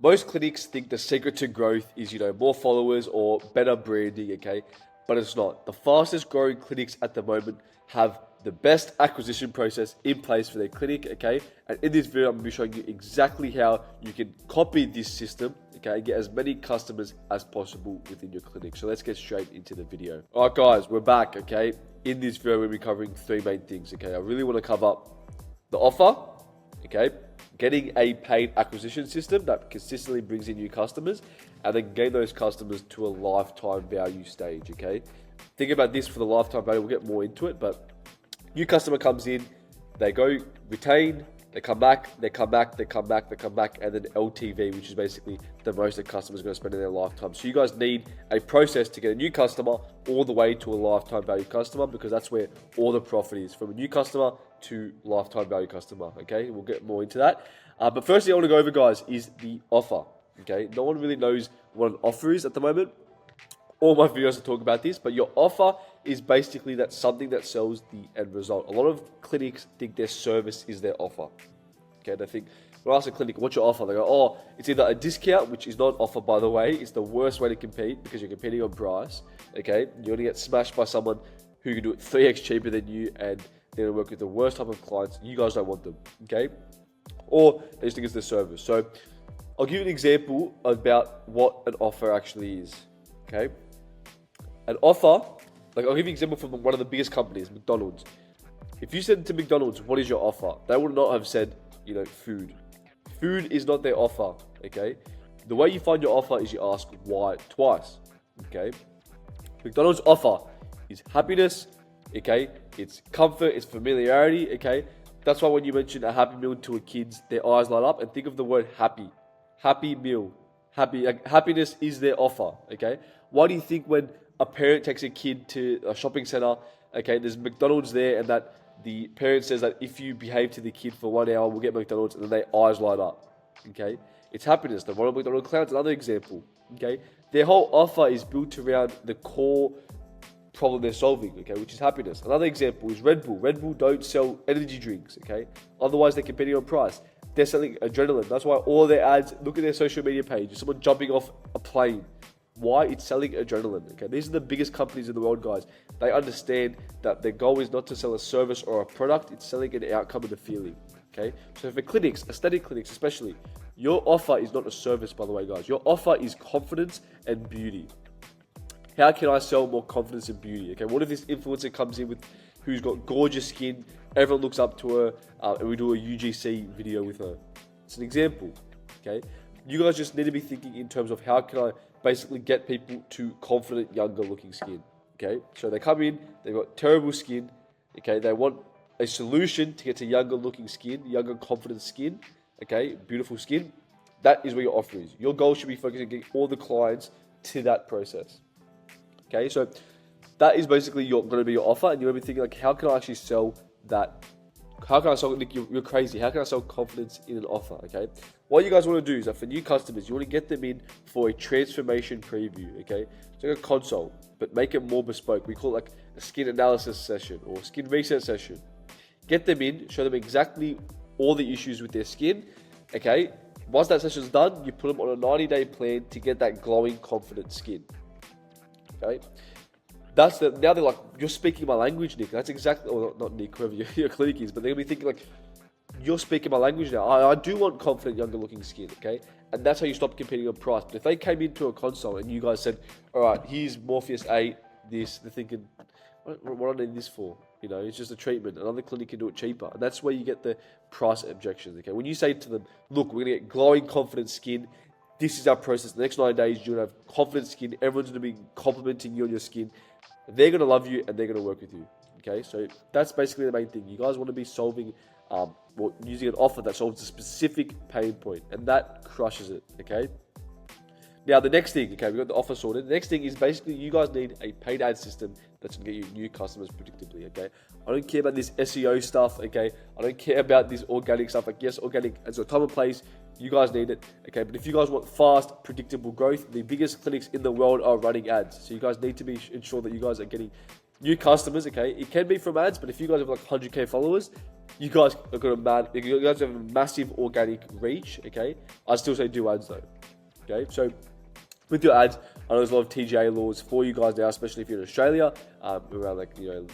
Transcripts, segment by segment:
Most clinics think the secret to growth is, more followers or better branding, okay? But it's not. The fastest growing clinics at the moment have the best acquisition process in place for their clinic, okay? And in this video, I'm going to be showing you exactly how you can copy this system, okay, and get as many customers as possible within your clinic. So let's get straight into the video. All right, guys, we're back, okay? In this video, we're going to be covering three main things, okay? I really want to cover the offer, okay? Getting a paid acquisition system that consistently brings in new customers, and then gain those customers to a lifetime value stage, okay? Think about this for the lifetime value. We'll get more into it, but new customer comes in, they go retain, they come back, they come back, they come back, they come back, and then LTV, which is basically the most a customer's going to spend in their lifetime. So you guys need a process to get a new customer all the way to a lifetime value customer, because that's where all the profit is, from a new customer to lifetime value customer, okay? We'll get more into that. But firstly, I want to go over, guys, is the offer, okay? No one really knows what an offer is at the moment. All my videos to talk about this, but your offer is basically that something that sells the end result. A lot of clinics think their service is their offer. Okay, they think, when I ask a clinic, what's your offer? They go, oh, it's either a discount, which is not an offer, by the way. It's the worst way to compete because you're competing on price. Okay, you're going to get smashed by someone who can do it 3x cheaper than you, and they're going to work with the worst type of clients. You guys don't want them, okay? Or they just think it's the service. So I'll give you an example about what an offer actually is, okay? An offer, like I'll give you an example from one of the biggest companies, McDonald's. If you said to McDonald's, what is your offer? They would not have said, food. Food is not their offer, okay? The way you find your offer is you ask why twice, okay? McDonald's offer is happiness, okay? It's comfort, it's familiarity, okay? That's why when you mention a happy meal to a kid, their eyes light up, and think of the word happy. Happy meal. Happiness is their offer, okay? Why do you think when a parent takes a kid to a shopping center, okay, there's McDonald's there, and that the parent says that if you behave to the kid for 1 hour, we'll get McDonald's, and then their eyes light up, okay? It's happiness. The Ronald McDonald Clown's another example, okay? Their whole offer is built around the core problem they're solving, okay, which is happiness. Another example is Red Bull. Red Bull don't sell energy drinks, okay? Otherwise, they're competing on price. They're selling adrenaline. That's why all their ads, look at their social media page, someone jumping off a plane. Why? It's selling adrenaline, okay? These are the biggest companies in the world, guys. They understand that their goal is not to sell a service or a product, it's selling an outcome and a feeling, okay? So for clinics, aesthetic clinics especially, your offer is not a service, by the way, guys. Your offer is confidence and beauty. How can I sell more confidence and beauty? Okay, what if this influencer comes in with who's got gorgeous skin, everyone looks up to her, and we do a UGC video with her? It's an example, okay? You guys just need to be thinking in terms of how can I basically get people to confident, younger looking skin, okay? So they come in, they've got terrible skin, okay? They want a solution to get to younger looking skin, younger confident skin, okay? Beautiful skin. That is where your offer is. Your goal should be focusing on getting all the clients to that process. Okay, so that is basically going to be your offer, and you're going to be thinking, like, how can I actually sell that? How can I sell, like, you're crazy. How can I sell confidence in an offer, okay? What you guys want to do is that for new customers, you want to get them in for a transformation preview, okay? It's like a consult, but make it more bespoke. We call it like a skin analysis session or skin research session. Get them in, show them exactly all the issues with their skin, okay? Once that session's done, you put them on a 90-day plan to get that glowing, confident skin. Okay, now they're like, you're speaking my language, Nick. That's exactly, or not Nick, whoever your clinic is, but they're gonna be thinking like, you're speaking my language now. I do want confident, younger looking skin, okay? And that's how you stop competing on price. But if they came into a consult and you guys said, all right, here's Morpheus 8, this, they're thinking, what do I need this for? It's just a treatment. Another clinic can do it cheaper. And that's where you get the price objections, okay? When you say to them, look, we're gonna get glowing, confident skin, this is our process. The next 9 days, you're going to have confident skin. Everyone's going to be complimenting you on your skin. They're going to love you, and they're going to work with you. Okay, so that's basically the main thing. You guys want to be solving, using an offer that solves a specific pain point, and that crushes it. Okay. Now, the next thing, okay, we got the offer sorted. The next thing is basically you guys need a paid ad system that's going to get you new customers predictably, okay? I don't care about this SEO stuff, okay? I don't care about this organic stuff. Like, yes, organic has a time and place. You guys need it, okay? But if you guys want fast, predictable growth, the biggest clinics in the world are running ads. So you guys need to ensure that you guys are getting new customers, okay, it can be from ads, but if you guys have like 100K followers, you guys have a massive organic reach, okay? I still say do ads though, okay? So with your ads, I know there's a lot of TGA laws for you guys now, especially if you're in Australia, around like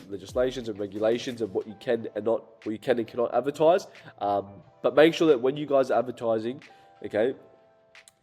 legislations and regulations of what you can and cannot advertise. But make sure that when you guys are advertising, okay,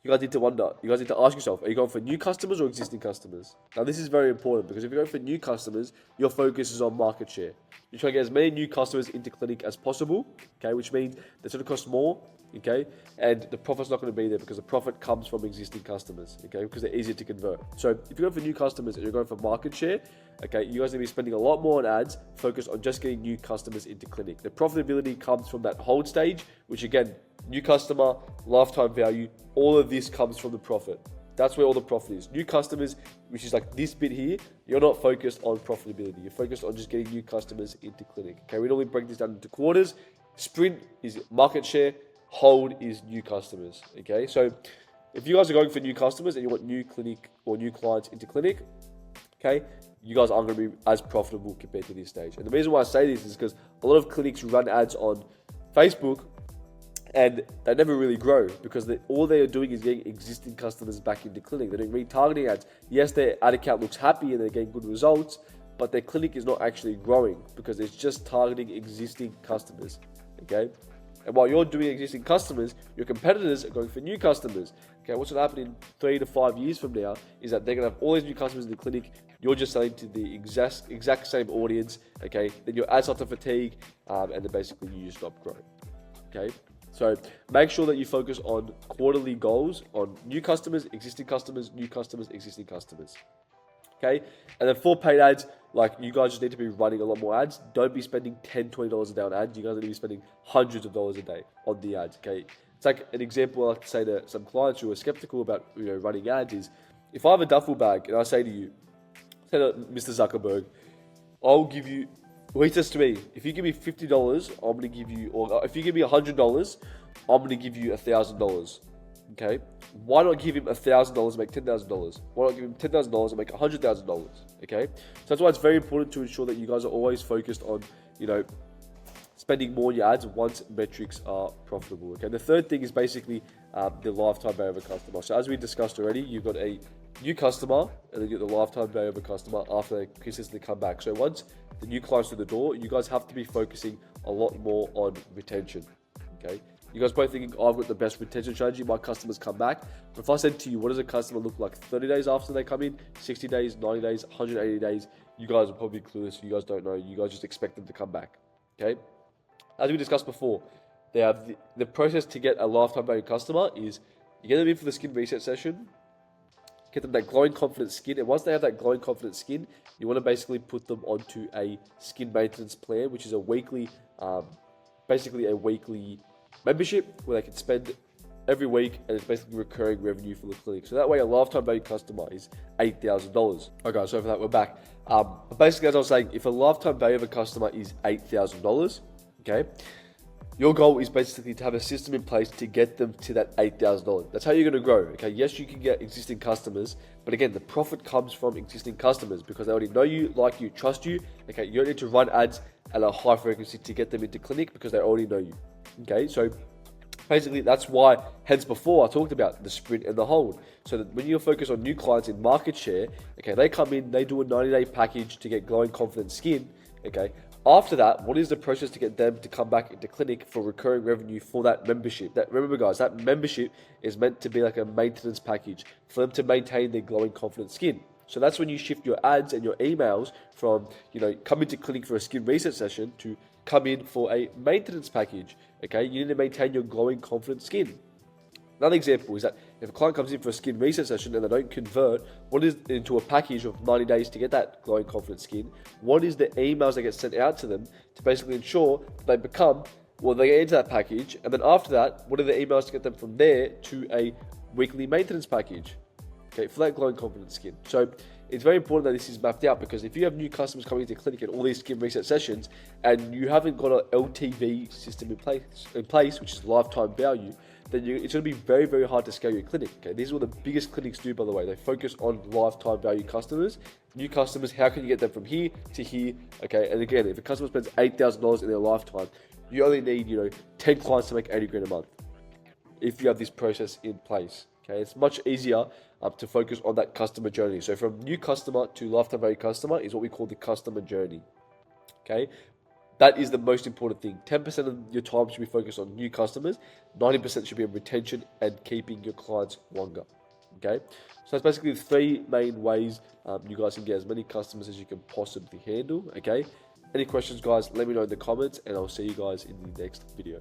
you guys need to ask yourself, are you going for new customers or existing customers? Now, this is very important because if you're going for new customers, your focus is on market share. You're trying to get as many new customers into clinic as possible, okay, which means that's going to cost more, okay, and the profit's not going to be there because the profit comes from existing customers, okay, because they're easier to convert. So if you're going for new customers and you're going for market share, okay, you guys are going to be spending a lot more on ads, focused on just getting new customers into clinic. The profitability comes from that hold stage, which again, new customer, lifetime value, all of this comes from the profit. That's where all the profit is. New customers, which is like this bit here, you're not focused on profitability. You're focused on just getting new customers into clinic. Okay, we normally break this down into quarters. Sprint is market share, hold is new customers. Okay, so if you guys are going for new customers and you want new clinic or new clients into clinic, okay, you guys aren't going to be as profitable compared to this stage. And the reason why I say this is because a lot of clinics run ads on Facebook and they never really grow because all they are doing is getting existing customers back into clinic. They're doing retargeting ads. Yes, their ad account looks happy and they're getting good results, but their clinic is not actually growing because it's just targeting existing customers, okay? And while you're doing existing customers, your competitors are going for new customers. Okay, what's going to happen in 3 to 5 years from now is that they're going to have all these new customers in the clinic. You're just selling to the exact same audience, okay? Then your ads start to fatigue, and then basically you just stop growing, okay? So make sure that you focus on quarterly goals on new customers, existing customers, new customers, existing customers. Okay, and then for paid ads, like you guys just need to be running a lot more ads. Don't be spending $10, $20 a day on ads. You guys need to be spending hundreds of dollars a day on the ads. Okay, it's like an example I like to say to some clients who are skeptical about running ads is, if I have a duffel bag and I say to you, say to Mr. Zuckerberg, I'll give you. Well, he says to me, if you give me $50, I'm going to give you, or if you give me $100, I'm going to give you $1,000. Okay? Why not give him $1,000 and make $10,000? Why not give him $10,000 and make $100,000? Okay? So that's why it's very important to ensure that you guys are always focused on, spending more on your ads once metrics are profitable. Okay? The third thing is basically the lifetime value of a customer. So as we discussed already, you've got a new customer and then you get the lifetime value of a customer after they consistently come back. So once the new clients through the door, you guys have to be focusing a lot more on retention. Okay, you guys both thinking, I've got the best retention strategy, my customers come back. But if I said to you, what does a customer look like 30 days after they come in, 60 days, 90 days, 180 days, you guys are probably clueless. You guys don't know. You guys just expect them to come back. Okay, as we discussed before, they have the process to get a lifetime value customer is you get them in for the skin reset session, get them that glowing confident skin, and once they have that glowing confident skin, you want to basically put them onto a skin maintenance plan, which is a weekly, basically a weekly membership where they can spend every week, and it's basically recurring revenue for the clinic. So that way, a lifetime value customer is $8,000. Okay, so for that, we're back. But basically, as I was saying, if a lifetime value of a customer is $8,000, okay, your goal is basically to have a system in place to get them to that $8,000. That's how you're going to grow. Okay, yes, you can get existing customers, but again, the profit comes from existing customers because they already know you, like you, trust you. Okay, you don't need to run ads at a high frequency to get them into clinic because they already know you. Okay, so basically that's why, hence before I talked about the sprint and the hold. So that when you're focused on new clients in market share, okay, they come in, they do a 90-day package to get glowing confident skin. Okay, after that, what is the process to get them to come back into clinic for recurring revenue for that membership? That, remember guys, that membership is meant to be like a maintenance package for them to maintain their glowing confident skin. So that's when you shift your ads and your emails from, come into clinic for a skin reset session to come in for a maintenance package. Okay, you need to maintain your glowing confident skin. Another example is that if a client comes in for a skin reset session and they don't convert, what is into a package of 90 days to get that glowing confident skin? What is the emails that get sent out to them to basically ensure that they they get into that package, and then after that, what are the emails to get them from there to a weekly maintenance package? Okay, for that glowing confident skin. So it's very important that this is mapped out because if you have new customers coming into clinic and all these skin reset sessions and you haven't got an LTV system in place, which is lifetime value, then it's going to be very, very hard to scale your clinic. Okay, these are what the biggest clinics do, by the way. They focus on lifetime value customers. New customers, how can you get them from here to here? Okay, and again, if a customer spends $8,000 in their lifetime, you only need 10 clients to make 80 grand a month if you have this process in place. Okay, it's much easier to focus on that customer journey. So from new customer to lifetime value customer is what we call the customer journey. Okay, that is the most important thing. 10% of your time should be focused on new customers. 90% should be on retention and keeping your clients longer. Okay, so that's basically the 3 main ways you guys can get as many customers as you can possibly handle. Okay, any questions, guys, let me know in the comments, and I'll see you guys in the next video.